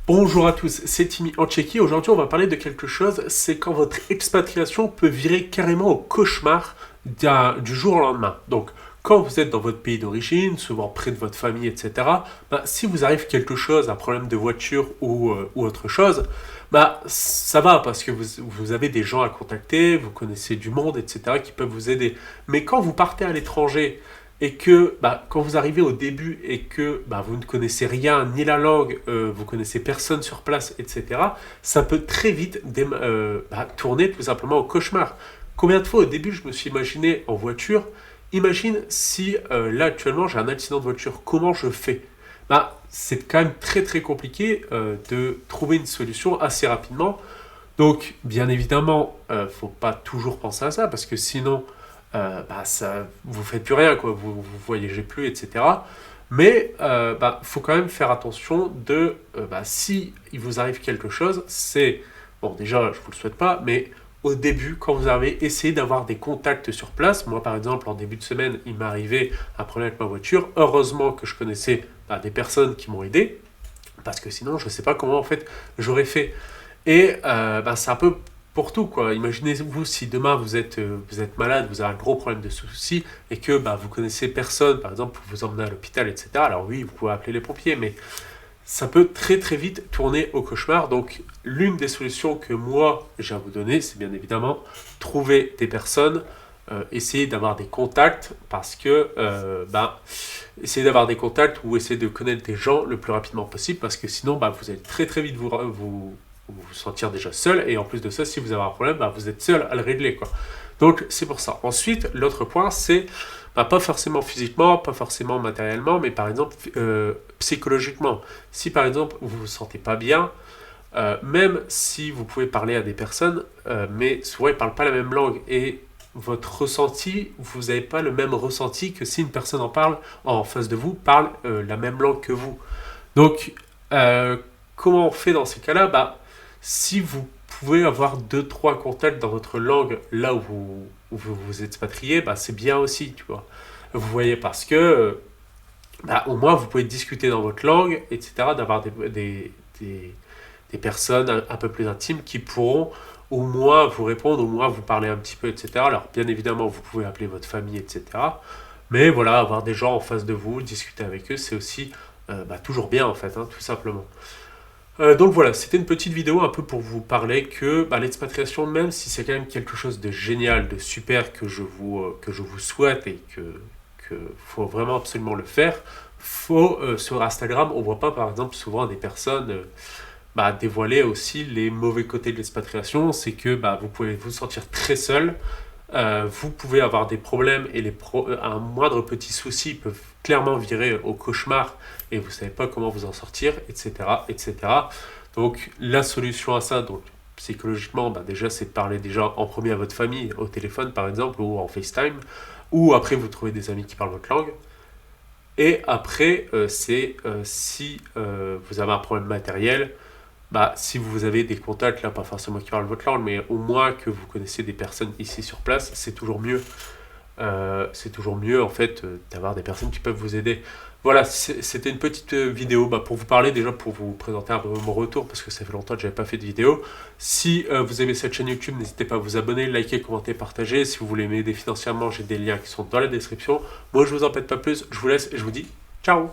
Bonjour à tous, c'est Timmy en Tchéquie. Aujourd'hui, on va parler de quelque chose, c'est quand votre expatriation peut virer carrément au cauchemar du jour au lendemain. Donc, quand vous êtes dans votre pays d'origine, souvent près de votre famille, etc., si vous arrive quelque chose, un problème de voiture ou autre chose, ça va parce que vous avez des gens à contacter, vous connaissez du monde, etc., qui peuvent vous aider. Mais quand vous partez à l'étranger, et que quand vous arrivez au début et que vous ne connaissez rien, ni la langue, vous connaissez personne sur place, etc., ça peut très vite tourner tout simplement au cauchemar. Combien de fois au début je me suis imaginé en voiture, imagine si là actuellement j'ai un accident de voiture, comment je fais? C'est quand même très très compliqué de trouver une solution assez rapidement. Donc bien évidemment, faut pas toujours penser à ça parce que sinon ça, vous faites plus rien, quoi. Vous voyagez plus, etc. Mais faut quand même faire attention si il vous arrive quelque chose, c'est bon déjà je vous le souhaite pas, mais au début quand vous avez essayé d'avoir des contacts sur place, moi par exemple en début de semaine il m'est arrivé un problème avec ma voiture, heureusement que je connaissais des personnes qui m'ont aidé, parce que sinon je ne sais pas comment en fait j'aurais fait. Et c'est un peu pour tout, quoi. Imaginez-vous si demain vous êtes malade, vous avez un gros problème de soucis et que vous connaissez personne, par exemple, pour vous emmener à l'hôpital, etc. Alors oui, vous pouvez appeler les pompiers, mais ça peut très très vite tourner au cauchemar. Donc l'une des solutions que moi j'ai à vous donner, c'est bien évidemment trouver des personnes, essayer d'avoir des contacts, parce que essayer d'avoir des contacts ou essayer de connaître des gens le plus rapidement possible, parce que sinon vous allez très très vite vous sentir déjà seul, et en plus de ça, si vous avez un problème, vous êtes seul à le régler, quoi. Donc c'est pour ça. Ensuite, l'autre point, c'est pas forcément physiquement, pas forcément matériellement, mais par exemple psychologiquement. Si par exemple vous vous sentez pas bien, même si vous pouvez parler à des personnes, mais souvent ils parlent pas la même langue, et votre ressenti, vous n'avez pas le même ressenti que si une personne en face de vous parle la même langue que vous. Donc comment on fait dans ces cas-là? Si vous pouvez avoir 2-3 contacts dans votre langue là où vous vous expatriez, c'est bien aussi, tu vois. Vous voyez, parce que au moins vous pouvez discuter dans votre langue, etc., d'avoir des personnes un peu plus intimes qui pourront au moins vous répondre, au moins vous parler un petit peu, etc. Alors bien évidemment, vous pouvez appeler votre famille, etc. Mais voilà, avoir des gens en face de vous, discuter avec eux, c'est aussi toujours bien en fait, hein, tout simplement. Donc voilà, c'était une petite vidéo un peu pour vous parler que l'expatriation, même si c'est quand même quelque chose de génial, de super que je vous souhaite et que faut vraiment absolument le faire, sur Instagram, on voit pas par exemple souvent des personnes dévoiler aussi les mauvais côtés de l'expatriation. C'est que vous pouvez vous sentir très seul, vous pouvez avoir des problèmes, et un moindre petit souci peut clairement virer au cauchemar et vous ne savez pas comment vous en sortir, etc., etc. Donc la solution à ça, donc psychologiquement, déjà c'est de parler déjà en premier à votre famille, au téléphone par exemple, ou en FaceTime, ou après vous trouvez des amis qui parlent votre langue. Et après, si vous avez un problème matériel, si vous avez des contacts, là, pas forcément qui parlent votre langue, mais au moins que vous connaissez des personnes ici sur place, c'est toujours mieux. C'est toujours mieux, en fait, d'avoir des personnes qui peuvent vous aider. Voilà, c'était une petite vidéo pour vous parler, déjà pour vous présenter un peu mon retour, parce que ça fait longtemps que j'avais pas fait de vidéo. Si vous aimez cette chaîne YouTube, n'hésitez pas à vous abonner, liker, commenter, partager. Si vous voulez m'aider financièrement, j'ai des liens qui sont dans la description. Moi, je vous embête pas plus, je vous laisse et je vous dis ciao!